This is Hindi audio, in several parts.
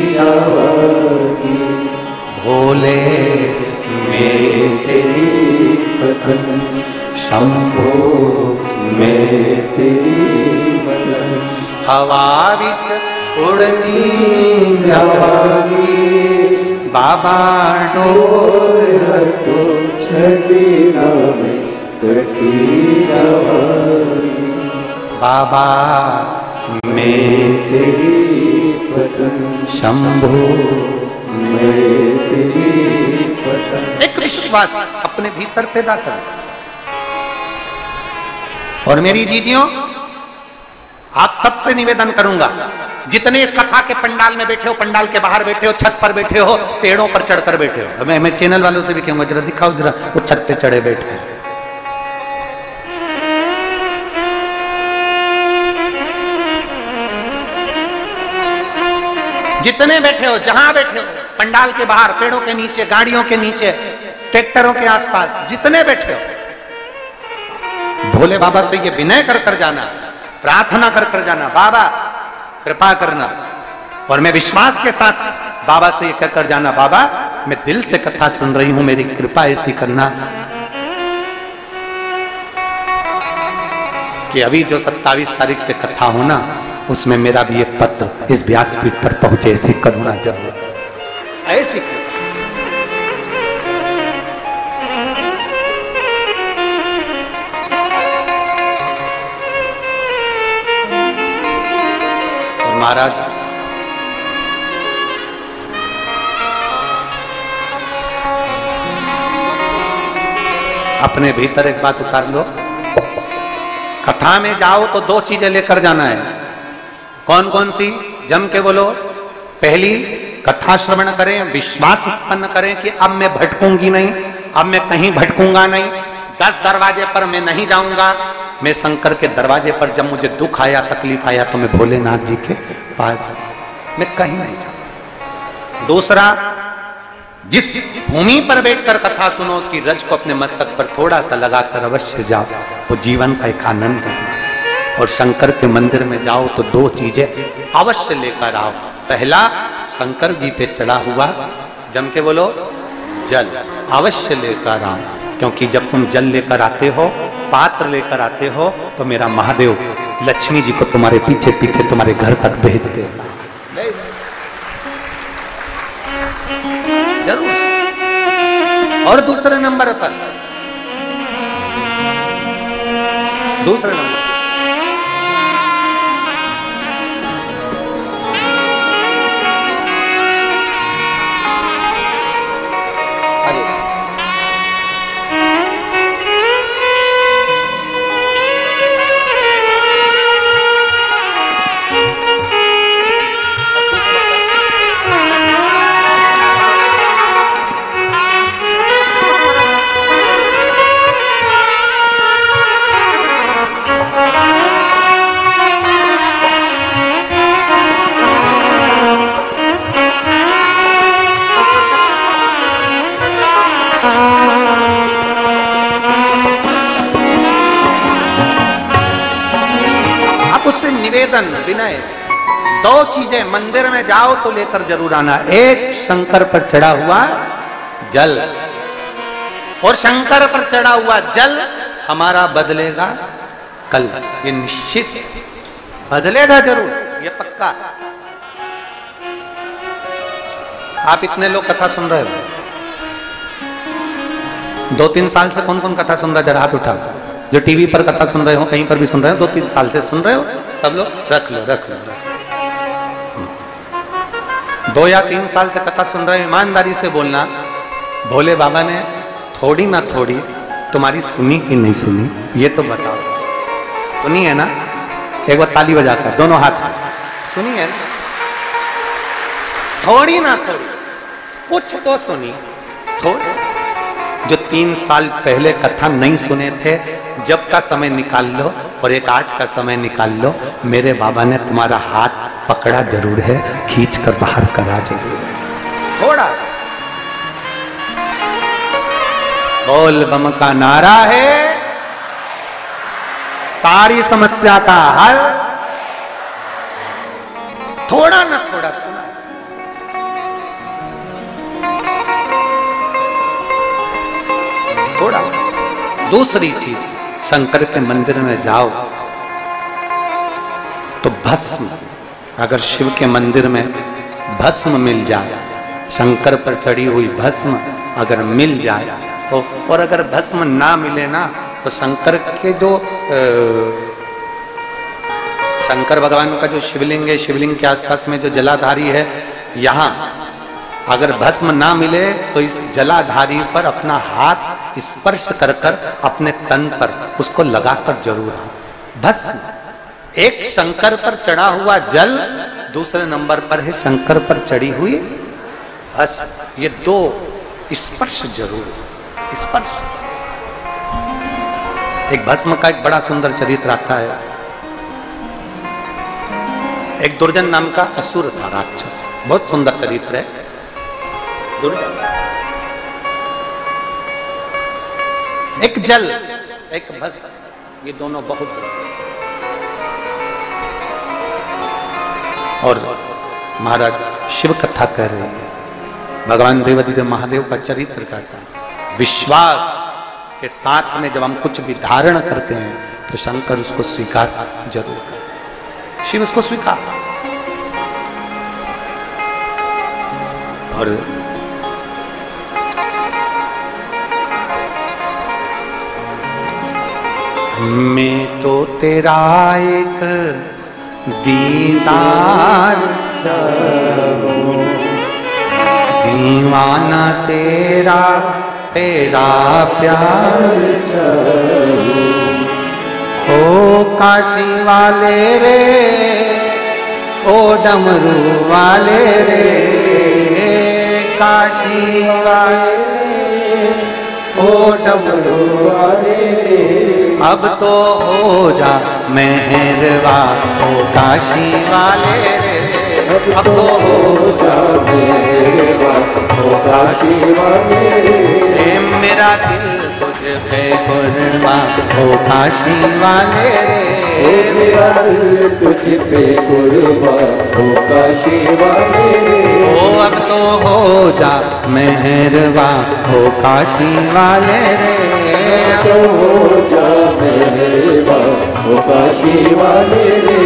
जाओगी। भोले मैं तेरी पतन, शंभो मैं तेरी मदन। हवा विच उड़नी जाओगी, बाबा डोर हटो छड़ी नामे कटी जाओगी। बाबा मैं तेरी पतन, शंभो मैं तेरी पतन। एक विश्वास अपने भीतर पैदा कर। और मेरी जीजियों, आप सबसे निवेदन करूंगा, जितने इस कथा के पंडाल में बैठे हो, पंडाल के बाहर बैठे हो, छत पर बैठे हो, पेड़ों पर चढ़कर बैठे हो, मैं चैनल वालों से भी कहूंगा जरा दिखाओ जरा वो छत पे चढ़े बैठे हैं। जितने बैठे हो, जहां बैठे हो, पंडाल के बाहर, पेड़ों के नीचे, गाड़ियों के नीचे, ट्रैक्टरों के आसपास, जितने बैठे हो, भोले बाबा से ये विनय कर कर जाना, प्रार्थना कर कर जाना, बाबा कृपा करना। और मैं विश्वास के साथ बाबा से ये कहकर जाना, बाबा मैं दिल से कथा सुन रही हूं, मेरी कृपा ऐसी करना कि अभी जो 27 तारीख से कथा होना, उसमें मेरा भी एक पत्र इस व्यासपीठ पर पहुंचे, ऐसी करुणा जरूर, ऐसी महाराज। अपने भीतर एक बात उतार लो, कथा में जाओ तो दो चीजें लेकर जाना है। कौन कौन सी? जम के बोलो। पहली, कथा श्रवण करें, विश्वास उत्पन्न करें कि अब मैं भटकूंगी नहीं, अब मैं कहीं भटकूंगा नहीं, 10 दरवाजे पर मैं नहीं जाऊंगा, मैं शंकर के दरवाजे पर जब मुझे दुख आया, तकलीफ आया तो मैं भोलेनाथ जी के पास, मैं कहीं नहीं जाऊंगा। दूसरा, जिस भूमि पर बैठकर कथा सुनो, उसकी रज को अपने मस्तक पर थोड़ा सा लगाकर अवश्य जाओ, वो जीवन का एक आनंद है। और शंकर के मंदिर में जाओ तो दो चीजें अवश्य लेकर आओ। पहला, शंकर जी पे चढ़ा हुआ, जम के बोलो, जल अवश्य लेकर आओ, क्योंकि जब तुम जल लेकर आते हो, पात्र लेकर आते हो, तो मेरा महादेव लक्ष्मी जी को तुम्हारे पीछे पीछे तुम्हारे घर तक भेज देगा। जरूर। और दूसरे नंबर पर, दूसरे नंबर निवेदन, विनय, दो चीजें मंदिर में जाओ तो लेकर जरूर आना। एक, शंकर पर चढ़ा हुआ जल, और शंकर पर चढ़ा हुआ जल हमारा बदलेगा कल, ये निश्चित बदलेगा जरूर, ये पक्का। आप इतने लोग कथा सुन रहे हो, 2-3 साल से कौन कौन कथा सुन रहा है? जरा हाथ उठाओ। जो टीवी पर कथा सुन रहे हो, कहीं पर भी सुन रहे हो, 2-3 साल से सुन रहे हो, सब लोग रख लो, रख लो, रख लो। 2 या 3 साल से कथा सुन रहे हो, ईमानदारी से बोलना, भोले बाबा ने थोड़ी ना थोड़ी तुम्हारी सुनी कि नहीं सुनी, ये तो बताओ। सुनी है ना? एक बार ताली बजाकर दोनों हाथ से, सुनी है ना? थोड़ी ना थोड़ी, कुछ तो सुनी, थोड़ी। जो 3 साल पहले कथा नहीं सुने थे, जब का समय निकाल लो और एक आज का समय निकाल लो, मेरे बाबा ने तुम्हारा हाथ पकड़ा जरूर है, खींच कर बाहर करा जरूर है, थोड़ा। बोल बम का नारा है सारी समस्या का हल, थोड़ा ना थोड़ा सुना। थोड़ा। दूसरी चीज, शंकर के मंदिर में जाओ तो भस्म, अगर शिव के मंदिर में भस्म मिल जाए, शंकर पर चढ़ी हुई भस्म अगर मिल जाए तो, और अगर भस्म ना मिले ना तो शंकर के जो शंकर भगवान का जो शिवलिंग है, शिवलिंग के आसपास में जो जलाधारी है, यहाँ अगर भस्म ना मिले तो इस जलाधारी पर अपना हाथ स्पर्श कर कर अपने तन पर उसको लगाकर जरूर आओ। भस्म, एक शंकर पर चढ़ा हुआ जल, दूसरे नंबर पर है शंकर पर चढ़ी हुई भस्म। ये दो स्पर्श जरूर, स्पर्श। एक भस्म का एक बड़ा सुंदर चरित्र आता है। एक दुर्जन नाम का असुर था, राक्षस, बहुत सुंदर चरित्र है दुर्जन। एक जल, एक भस्म, ये दोनों बहुत, और महाराज शिव कथा कह रहे हैं, भगवान देवाधिदेव महादेव का चरित्र कहता है। विश्वास के साथ में जब हम कुछ भी धारण करते हैं तो शंकर उसको स्वीकार जरूर करते, शिव उसको स्वीकार। और मैं तो तेरा एक दीदार चाहूं, दीवाना तेरा, तेरा प्यार चाहूं। ओ काशी वाले रे, ओ डमरू वाले रे, काशी वाले ओ डमरू वाले रे, अब तो हो जा मेहरबा ओ काशी वाले रे, अब तो हो जा मेहरबा ओ काशी वाले रे, मेरा दिल तुझ पे कुर्बान ओ काशी वाले रे, मेरा दिल तुझ पे कुर्बान ओ काशी वाले रे, ओ अब तो हो जा मेहरबा ओ काशी वाले रे, तो हो जा मेहरबा ओ काशी वाले रे।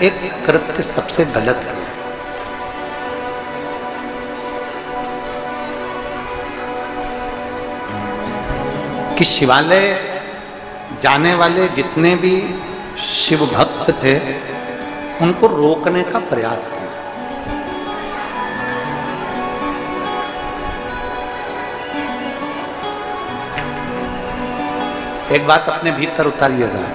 एक कृत्य सबसे गलत है, कि शिवालय जाने वाले जितने भी शिव भक्त थे उनको रोकने का प्रयास किया। एक बात अपने भीतर उतारिएगा,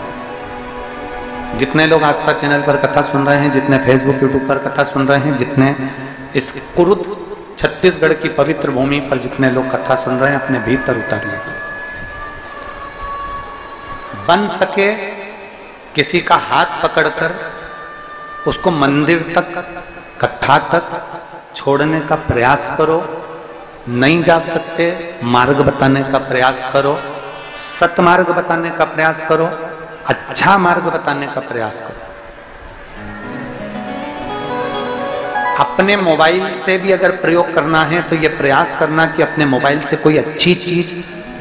जितने लोग आस्था चैनल पर कथा सुन रहे हैं, जितने फेसबुक यूट्यूब पर कथा सुन रहे हैं, जितने इस कुरुद छत्तीसगढ़ की पवित्र भूमि पर जितने लोग कथा सुन रहे हैं, अपने भीतर उतारिएगा। बन सके किसी का हाथ पकड़कर उसको मंदिर तक, कथा तक छोड़ने का प्रयास करो। नहीं जा सकते, मार्ग बताने का प्रयास करो, सतमार्ग बताने का प्रयास करो, अच्छा मार्ग बताने का प्रयास करो। अपने मोबाइल से भी अगर प्रयोग करना है तो यह प्रयास करना कि अपने मोबाइल से कोई अच्छी चीज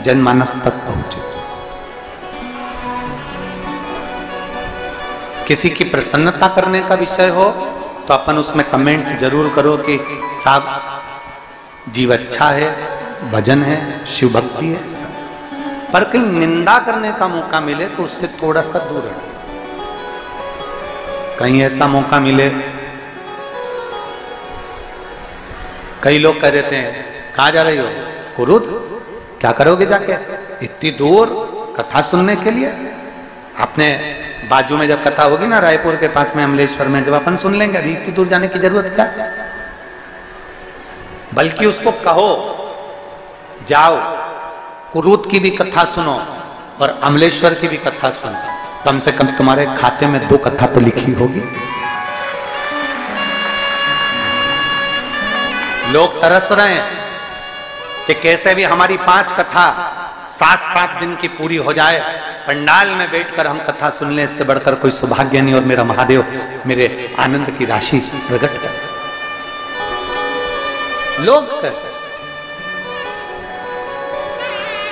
जनमानस तक पहुंचे। किसी की प्रसन्नता करने का विषय हो तो अपन उसमें कमेंट्स जरूर करो कि साहब जीव अच्छा है, भजन है, शिव भक्ति है। पर कहीं निंदा करने का मौका मिले तो उससे थोड़ा सा दूर है। कहीं ऐसा मौका मिले, कई लोग कह देते हैं कहाँ जा रही हो, कुरुद, क्या करोगे जाके इतनी दूर कथा सुनने के लिए? अपने बाजू में जब कथा होगी ना, रायपुर के पास में अमलेश्वर में, जब अपन सुन लेंगे, अभी इतनी दूर जाने की जरूरत क्या? बल्कि उसको कहो जाओ कुरूत की भी कथा सुनो और अमलेश्वर की भी कथा सुनो, कम से कम तुम्हारे खाते में 2 कथा तो लिखी होगी। लोग तरस रहे हैं कि कैसे भी हमारी 5 कथा 7-7 दिन की पूरी हो जाए, पंडाल में बैठकर हम कथा सुनने, इससे बढ़कर कोई सौभाग्य नहीं। और मेरा महादेव मेरे आनंद की राशि प्रकट कर। लोग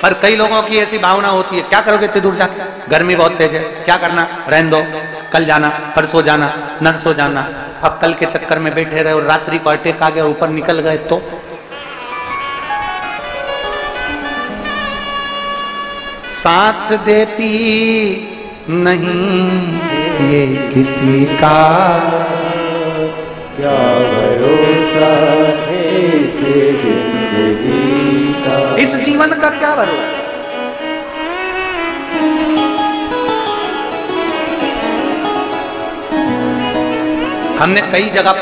पर कई लोगों की ऐसी भावना होती है, क्या करोगे इतनी दूर जाकर, गर्मी बहुत तेज है, क्या करना, रहने दो, कल जाना, परसों जाना, नरसों जाना। अब कल के चक्कर में बैठे रहे और रात्रि को अटैक आ गया, ऊपर निकल गए तो साथ देती नहीं ये किसी का, क्या भरोसा है इस जिंदगी का, इस जीवन का क्या भरोसा। हमने कई जगह